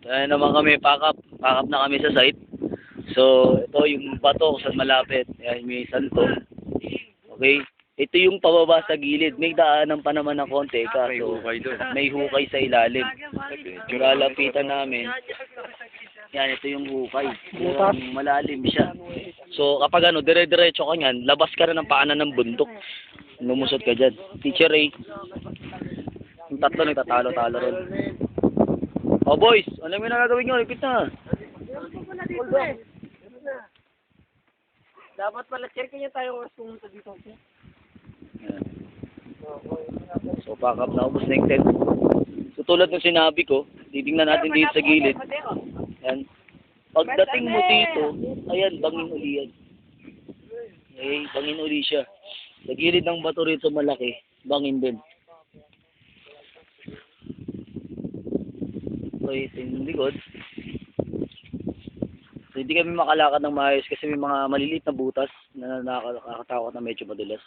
Ayan naman kami, pack up na kami sa site. So, ito yung bato kung saan malapit. Ayan, may santo. Okay? Ito yung pababa sa gilid. May daanan pa naman ng konti. May Kaso, hukay doon. may hukay sa ilalim. Yung lalapitan namin. Yan, ito yung hukay. Yung malalim siya. So, kapag ano, dire-diretso ka niyan, labas ka na ng paanan ng bundok. Lumusot ka dyan. Teacher Ray. Yung tatlo nagtatalo-talo ron. Oh, boys! Ano yung nagagawin nyo? Repeat na. Dapat pala, check niya tayo oras pumunta dito. Yan. So, pack up na. Ubus na yung tent. So, tulad ng sinabi ko, titingnan natin dito sa gilid. Yan. Pagdating mo dito, ayan, bangin uli yan. Okay, bangin uli siya. Sa gilid ng bato rito malaki, bangin din. Okay, ito yung likod. So, hindi kami makalakad ng maayos kasi may mga maliliit na butas na nakakatakot na medyo madulas.